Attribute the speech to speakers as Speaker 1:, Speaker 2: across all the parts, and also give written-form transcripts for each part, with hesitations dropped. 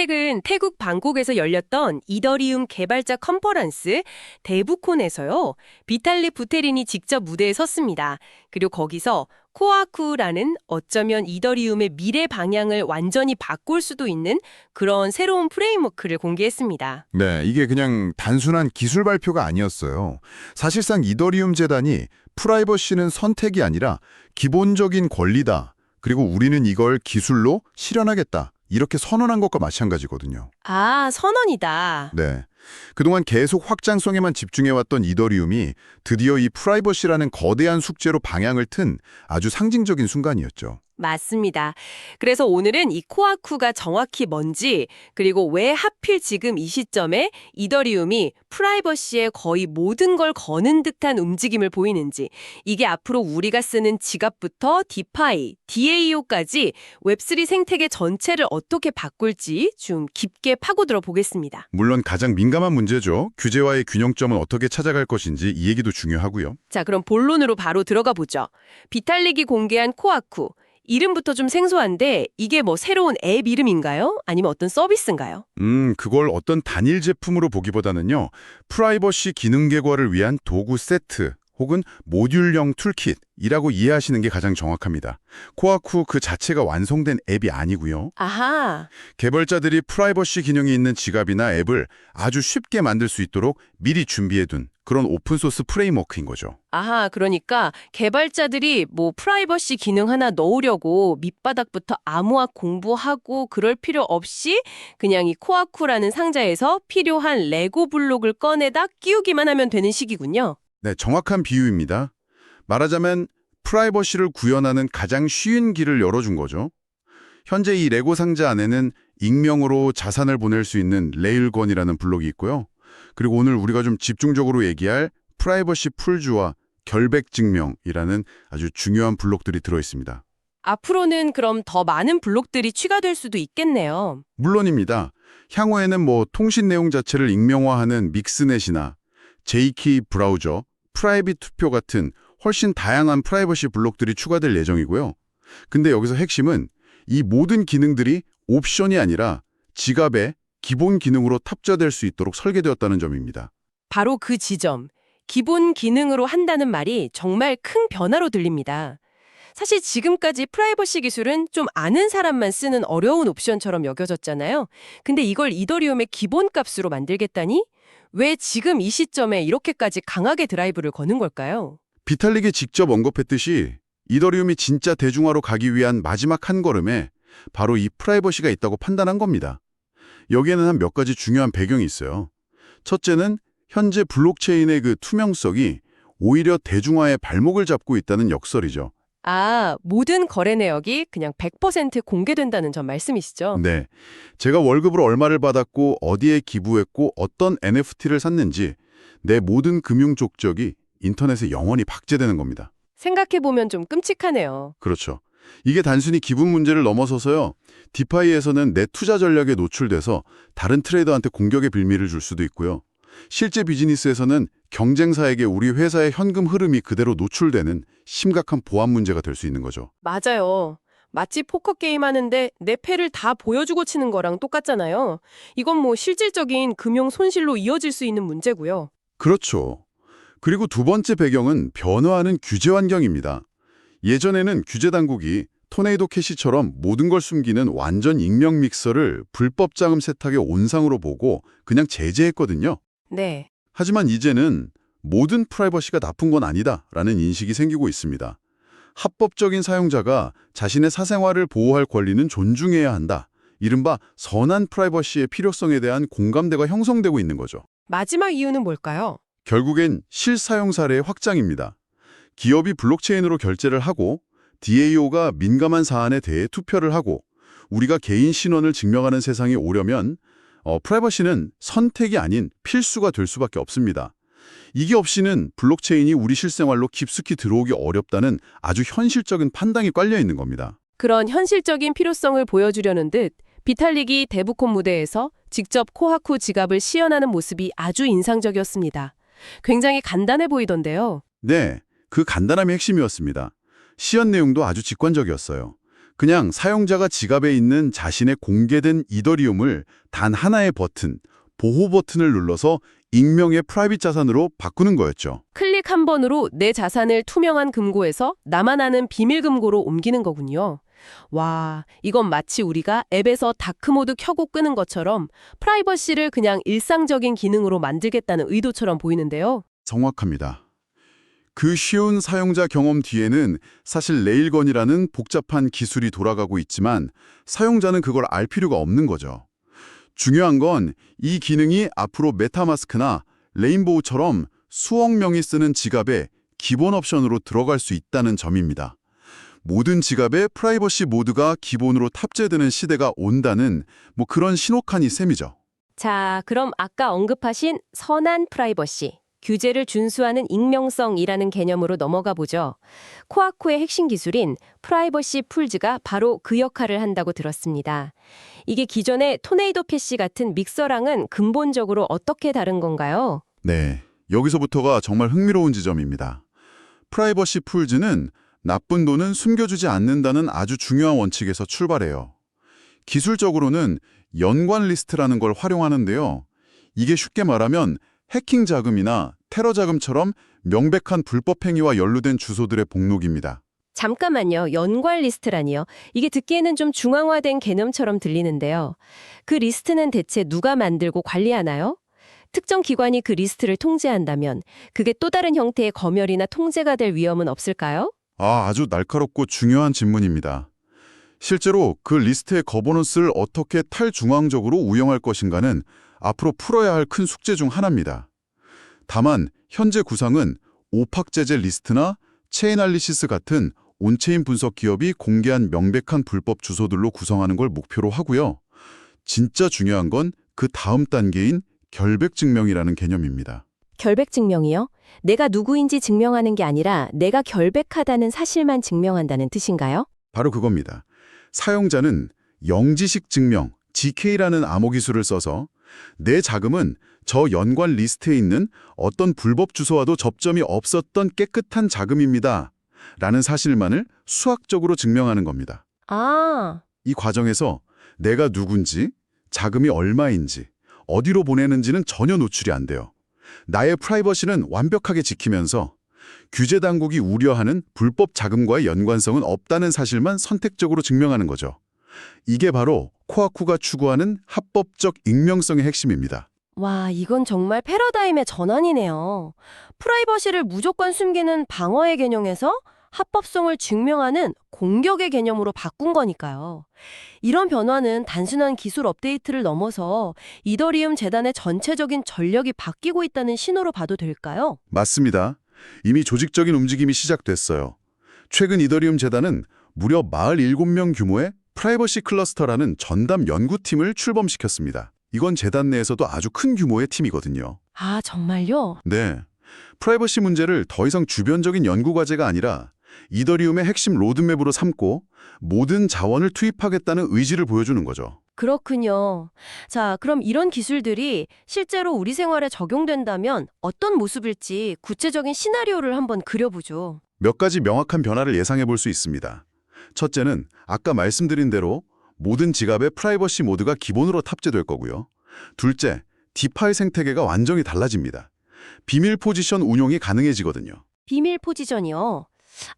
Speaker 1: 최근 태국 방콕에서 열렸던 이더리움 개발자 컨퍼런스 데브콘에서요. 비탈릭 부테린이 직접 무대에 섰습니다. 그리고 거기서 코아쿠라는 어쩌면 이더리움의 미래 방향을 완전히 바꿀 수도 있는 그런 새로운 프레임워크를 공개했습니다.
Speaker 2: 네, 이게 그냥 단순한 기술 발표가 아니었어요. 사실상 이더리움 재단이 프라이버시는 선택이 아니라 기본적인 권리다. 그리고 우리는 이걸 기술로 실현하겠다. 이렇게 선언한 것과 마찬가지거든요.
Speaker 1: 아, 선언이다.
Speaker 2: 네. 그동안 계속 확장성에만 집중해왔던 이더리움이 드디어 이 프라이버시라는 거대한 숙제로 방향을 튼 아주 상징적인 순간이었죠.
Speaker 1: 맞습니다. 그래서 오늘은 이 코아쿠가 정확히 뭔지, 그리고 왜 하필 지금 이 시점에 이더리움이 프라이버시에 거의 모든 걸 거는 듯한 움직임을 보이는지, 이게 앞으로 우리가 쓰는 지갑부터 디파이, DAO까지 웹3 생태계 전체를 어떻게 바꿀지 좀 깊게 파고들어 보겠습니다.
Speaker 2: 물론 가장 민감한 문제죠. 규제와의 균형점은 어떻게 찾아갈 것인지 이 얘기도 중요하고요.
Speaker 1: 자, 그럼 본론으로 바로 들어가 보죠. 비탈릭이 공개한 코아쿠. 이름부터 좀 생소한데 이게 뭐 새로운 앱 이름인가요? 아니면 어떤 서비스인가요?
Speaker 2: 그걸 어떤 단일 제품으로 보기보다는요. 프라이버시 기능 개괄을 위한 도구 세트 혹은 모듈형 툴킷이라고 이해하시는 게 가장 정확합니다. 코아쿠 그 자체가 완성된 앱이 아니고요.
Speaker 1: 아하,
Speaker 2: 개발자들이 프라이버시 기능이 있는 지갑이나 앱을 아주 쉽게 만들 수 있도록 미리 준비해둔 그런 오픈소스 프레임워크인 거죠.
Speaker 1: 아하, 그러니까 개발자들이 뭐 프라이버시 기능 하나 넣으려고 밑바닥부터 암호화 공부하고 그럴 필요 없이 그냥 이 코아쿠라는 상자에서 필요한 레고 블록을 꺼내다 끼우기만 하면 되는 식이군요.
Speaker 2: 네, 정확한 비유입니다. 말하자면 프라이버시를 구현하는 가장 쉬운 길을 열어준 거죠. 현재 이 레고 상자 안에는 익명으로 자산을 보낼 수 있는 레일건이라는 블록이 있고요. 그리고 오늘 우리가 좀 집중적으로 얘기할 프라이버시 풀주와 결백 증명이라는 아주 중요한 블록들이 들어있습니다.
Speaker 1: 앞으로는 그럼 더 많은 블록들이 추가될 수도 있겠네요.
Speaker 2: 물론입니다. 향후에는 뭐 통신 내용 자체를 익명화하는 믹스넷이나 J키 브라우저, 프라이빗 투표 같은 훨씬 다양한 프라이버시 블록들이 추가될 예정이고요. 근데 여기서 핵심은 이 모든 기능들이 옵션이 아니라 지갑의 기본 기능으로 탑재될 수 있도록 설계되었다는 점입니다.
Speaker 1: 바로 그 지점, 기본 기능으로 한다는 말이 정말 큰 변화로 들립니다. 사실 지금까지 프라이버시 기술은 좀 아는 사람만 쓰는 어려운 옵션처럼 여겨졌잖아요. 근데 이걸 이더리움의 기본값으로 만들겠다니? 왜 지금 이 시점에 이렇게까지 강하게 드라이브를 거는 걸까요?
Speaker 2: 비탈릭이 직접 언급했듯이 이더리움이 진짜 대중화로 가기 위한 마지막 한 걸음에 바로 이 프라이버시가 있다고 판단한 겁니다. 여기에는 한 몇 가지 중요한 배경이 있어요. 첫째는 현재 블록체인의 그 투명성이 오히려 대중화의 발목을 잡고 있다는 역설이죠.
Speaker 1: 아, 모든 거래 내역이 그냥 100% 공개된다는 점 말씀이시죠?
Speaker 2: 네. 제가 월급으로 얼마를 받았고 어디에 기부했고 어떤 NFT를 샀는지 내 모든 금융 족적이 인터넷에 영원히 박제되는 겁니다.
Speaker 1: 생각해보면 좀 끔찍하네요.
Speaker 2: 그렇죠. 이게 단순히 기분 문제를 넘어서서요. 디파이에서는 내 투자 전략에 노출돼서 다른 트레이더한테 공격의 빌미를 줄 수도 있고요. 실제 비즈니스에서는 경쟁사에게 우리 회사의 현금 흐름이 그대로 노출되는 심각한 보안 문제가 될 수 있는 거죠.
Speaker 1: 맞아요. 마치 포커 게임 하는데 내 패를 다 보여주고 치는 거랑 똑같잖아요. 이건 뭐 실질적인 금융 손실로 이어질 수 있는 문제고요.
Speaker 2: 그렇죠. 그리고 두 번째 배경은 변화하는 규제 환경입니다. 예전에는 규제 당국이 토네이도 캐시처럼 모든 걸 숨기는 완전 익명 믹서를 불법 자금 세탁의 온상으로 보고 그냥 제재했거든요.
Speaker 1: 네.
Speaker 2: 하지만 이제는 모든 프라이버시가 나쁜 건 아니다라는 인식이 생기고 있습니다. 합법적인 사용자가 자신의 사생활을 보호할 권리는 존중해야 한다. 이른바 선한 프라이버시의 필요성에 대한 공감대가 형성되고 있는 거죠.
Speaker 1: 마지막 이유는 뭘까요?
Speaker 2: 결국엔 실사용 사례의 확장입니다. 기업이 블록체인으로 결제를 하고 DAO가 민감한 사안에 대해 투표를 하고 우리가 개인 신원을 증명하는 세상이 오려면 프라이버시는 선택이 아닌 필수가 될 수밖에 없습니다. 이게 없이는 블록체인이 우리 실생활로 깊숙이 들어오기 어렵다는 아주 현실적인 판단이 깔려 있는 겁니다.
Speaker 1: 그런 현실적인 필요성을 보여주려는 듯 비탈릭이 데브콘 무대에서 직접 코아쿠 지갑을 시연하는 모습이 아주 인상적이었습니다. 굉장히 간단해 보이던데요.
Speaker 2: 네, 그 간단함이 핵심이었습니다. 시연 내용도 아주 직관적이었어요. 그냥 사용자가 지갑에 있는 자신의 공개된 이더리움을 단 하나의 버튼, 보호 버튼을 눌러서 익명의 프라이빗 자산으로 바꾸는 거였죠.
Speaker 1: 클릭 한 번으로 내 자산을 투명한 금고에서 나만 아는 비밀 금고로 옮기는 거군요. 와, 이건 마치 우리가 앱에서 다크모드 켜고 끄는 것처럼 프라이버시를 그냥 일상적인 기능으로 만들겠다는 의도처럼 보이는데요.
Speaker 2: 정확합니다. 그 쉬운 사용자 경험 뒤에는 사실 레일건이라는 복잡한 기술이 돌아가고 있지만 사용자는 그걸 알 필요가 없는 거죠. 중요한 건 이 기능이 앞으로 메타마스크나 레인보우처럼 수억 명이 쓰는 지갑에 기본 옵션으로 들어갈 수 있다는 점입니다. 모든 지갑에 프라이버시 모드가 기본으로 탑재되는 시대가 온다는 그런 신호칸이 셈이죠.
Speaker 1: 자, 그럼 아까 언급하신 선한 프라이버시, 규제를 준수하는 익명성이라는 개념으로 넘어가 보죠. 코아쿠의 핵심 기술인 프라이버시 풀즈가 바로 그 역할을 한다고 들었습니다. 이게 기존의 토네이도 캐시 같은 믹서랑은 근본적으로 어떻게 다른 건가요?
Speaker 2: 네, 여기서부터가 정말 흥미로운 지점입니다. 프라이버시 풀즈는 나쁜 돈은 숨겨주지 않는다는 아주 중요한 원칙에서 출발해요. 기술적으로는 연관 리스트라는 걸 활용하는데요. 이게 쉽게 말하면 해킹 자금이나 테러 자금처럼 명백한 불법 행위와 연루된 주소들의 목록입니다.
Speaker 1: 잠깐만요. 연관 리스트라니요. 이게 듣기에는 좀 중앙화된 개념처럼 들리는데요. 그 리스트는 대체 누가 만들고 관리하나요? 특정 기관이 그 리스트를 통제한다면 그게 또 다른 형태의 검열이나 통제가 될 위험은 없을까요?
Speaker 2: 아주 날카롭고 중요한 질문입니다. 실제로 그 리스트의 거버넌스를 어떻게 탈중앙적으로 운영할 것인가는 앞으로 풀어야 할 큰 숙제 중 하나입니다. 다만 현재 구상은 오팍 제재 리스트나 체인알리시스 같은 온체인 분석 기업이 공개한 명백한 불법 주소들로 구성하는 걸 목표로 하고요. 진짜 중요한 건 그 다음 단계인 결백 증명이라는 개념입니다.
Speaker 1: 결백 증명이요? 내가 누구인지 증명하는 게 아니라 내가 결백하다는 사실만 증명한다는 뜻인가요?
Speaker 2: 바로 그겁니다. 사용자는 영지식 증명, GK라는 암호 기술을 써서 내 자금은 저 연관 리스트에 있는 어떤 불법 주소와도 접점이 없었던 깨끗한 자금입니다. 라는 사실만을 수학적으로 증명하는 겁니다.
Speaker 1: 아,
Speaker 2: 이 과정에서 내가 누군지, 자금이 얼마인지, 어디로 보내는지는 전혀 노출이 안 돼요. 나의 프라이버시는 완벽하게 지키면서 규제 당국이 우려하는 불법 자금과의 연관성은 없다는 사실만 선택적으로 증명하는 거죠. 이게 바로 코아쿠가 추구하는 합법적 익명성의 핵심입니다.
Speaker 1: 와, 이건 정말 패러다임의 전환이네요. 프라이버시를 무조건 숨기는 방어의 개념에서 합법성을 증명하는 공격의 개념으로 바꾼 거니까요. 이런 변화는 단순한 기술 업데이트를 넘어서 이더리움 재단의 전체적인 전력이 바뀌고 있다는 신호로 봐도 될까요?
Speaker 2: 맞습니다. 이미 조직적인 움직임이 시작됐어요. 최근 이더리움 재단은 무려 47명 규모의 프라이버시 클러스터라는 전담 연구팀을 출범시켰습니다. 이건 재단 내에서도 아주 큰 규모의 팀이거든요.
Speaker 1: 아, 정말요?
Speaker 2: 네. 프라이버시 문제를 더 이상 주변적인 연구 과제가 아니라 이더리움의 핵심 로드맵으로 삼고 모든 자원을 투입하겠다는 의지를 보여주는 거죠.
Speaker 1: 그렇군요. 자, 그럼 이런 기술들이 실제로 우리 생활에 적용된다면 어떤 모습일지 구체적인 시나리오를 한번 그려보죠.
Speaker 2: 몇 가지 명확한 변화를 예상해 볼 수 있습니다. 첫째는 아까 말씀드린 대로 모든 지갑에 프라이버시 모드가 기본으로 탑재될 거고요. 둘째, 디파이 생태계가 완전히 달라집니다. 비밀 포지션 운용이 가능해지거든요.
Speaker 1: 비밀 포지션이요.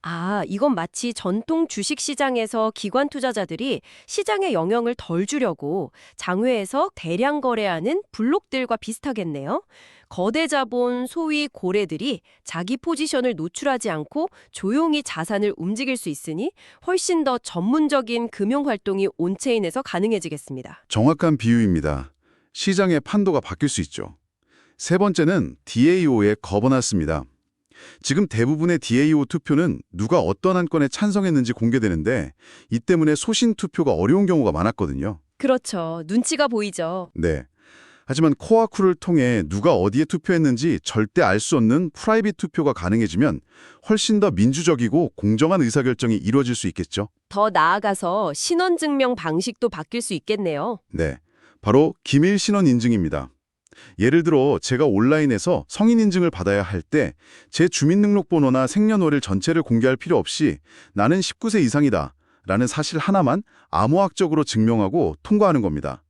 Speaker 1: 아, 이건 마치 전통 주식 시장에서 기관 투자자들이 시장의 영향을 덜 주려고 장외에서 대량 거래하는 블록들과 비슷하겠네요. 거대 자본, 소위 고래들이 자기 포지션을 노출하지 않고 조용히 자산을 움직일 수 있으니 훨씬 더 전문적인 금융 활동이 온체인에서 가능해지겠습니다.
Speaker 2: 정확한 비유입니다. 시장의 판도가 바뀔 수 있죠. 세 번째는 DAO의 거버넌스입니다. 지금 대부분의 DAO 투표는 누가 어떤 한 건에 찬성했는지 공개되는데 이 때문에 소신 투표가 어려운 경우가 많았거든요.
Speaker 1: 그렇죠. 눈치가 보이죠.
Speaker 2: 네. 하지만 코아쿠를 통해 누가 어디에 투표했는지 절대 알 수 없는 프라이빗 투표가 가능해지면 훨씬 더 민주적이고 공정한 의사결정이 이루어질 수 있겠죠.
Speaker 1: 더 나아가서 신원 증명 방식도 바뀔 수 있겠네요.
Speaker 2: 네. 바로 기밀 신원 인증입니다. 예를 들어 제가 온라인에서 성인 인증을 받아야 할 때 제 주민등록번호나 생년월일 전체를 공개할 필요 없이 나는 19세 이상이다 라는 사실 하나만 암호학적으로 증명하고 통과하는 겁니다.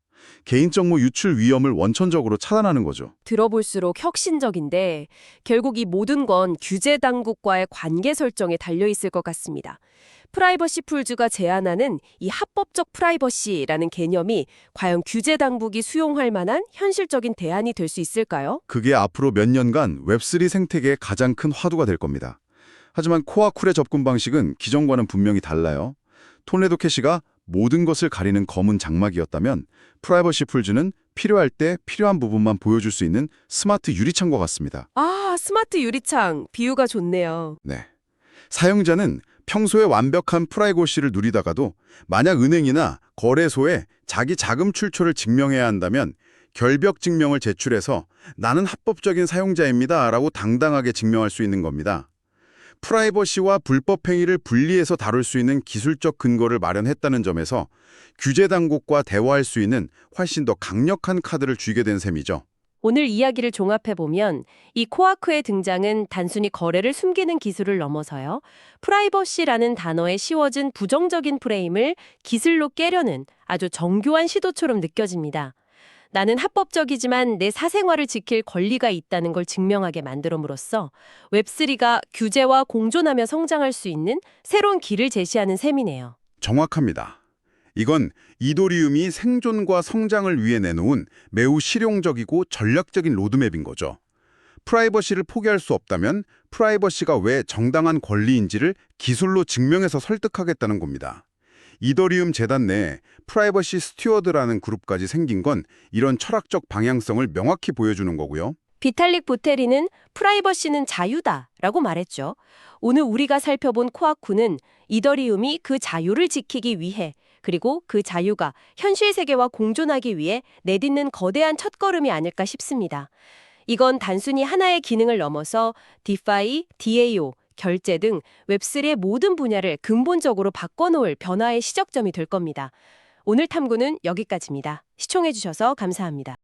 Speaker 2: 개인정보 유출 위험을 원천적으로 차단하는 거죠.
Speaker 1: 들어볼수록 혁신적인데 결국 이 모든 건 규제 당국과의 관계 설정에 달려 있을 것 같습니다. 프라이버시 풀즈가 제안하는 이 합법적 프라이버시라는 개념이 과연 규제 당국이 수용할 만한 현실적인 대안이 될 수 있을까요?
Speaker 2: 그게 앞으로 몇 년간 웹3 생태계의 가장 큰 화두가 될 겁니다. 하지만 코아쿨의 접근 방식은 기존과는 분명히 달라요. 톨레도 캐시가 모든 것을 가리는 검은 장막이었다면 프라이버시 풀즈는 필요할 때 필요한 부분만 보여줄 수 있는 스마트 유리창과 같습니다.
Speaker 1: 아, 스마트 유리창. 비유가 좋네요.
Speaker 2: 네. 사용자는 평소에 완벽한 프라이버시를 누리다가도 만약 은행이나 거래소에 자기 자금 출처를 증명해야 한다면 결벽 증명을 제출해서 나는 합법적인 사용자입니다 라고 당당하게 증명할 수 있는 겁니다. 프라이버시와 불법 행위를 분리해서 다룰 수 있는 기술적 근거를 마련했다는 점에서 규제 당국과 대화할 수 있는 훨씬 더 강력한 카드를 쥐게 된 셈이죠.
Speaker 1: 오늘 이야기를 종합해보면 이 코아크의 등장은 단순히 거래를 숨기는 기술을 넘어서요. 프라이버시라는 단어에 씌워진 부정적인 프레임을 기술로 깨려는 아주 정교한 시도처럼 느껴집니다. 나는 합법적이지만 내 사생활을 지킬 권리가 있다는 걸 증명하게 만들어므로써 웹3가 규제와 공존하며 성장할 수 있는 새로운 길을 제시하는 셈이네요.
Speaker 2: 정확합니다. 이건 이더리움이 생존과 성장을 위해 내놓은 매우 실용적이고 전략적인 로드맵인 거죠. 프라이버시를 포기할 수 없다면 프라이버시가 왜 정당한 권리인지를 기술로 증명해서 설득하겠다는 겁니다. 이더리움 재단 내에 프라이버시 스튜어드라는 그룹까지 생긴 건 이런 철학적 방향성을 명확히 보여주는 거고요.
Speaker 1: 비탈릭 부테리는 프라이버시는 자유다라고 말했죠. 오늘 우리가 살펴본 코아쿠는 이더리움이 그 자유를 지키기 위해 그리고 그 자유가 현실 세계와 공존하기 위해 내딛는 거대한 첫걸음이 아닐까 싶습니다. 이건 단순히 하나의 기능을 넘어서 디파이, DAO, 결제 등 웹3의 모든 분야를 근본적으로 바꿔놓을 변화의 시작점이 될 겁니다. 오늘 탐구는 여기까지입니다. 시청해주셔서 감사합니다.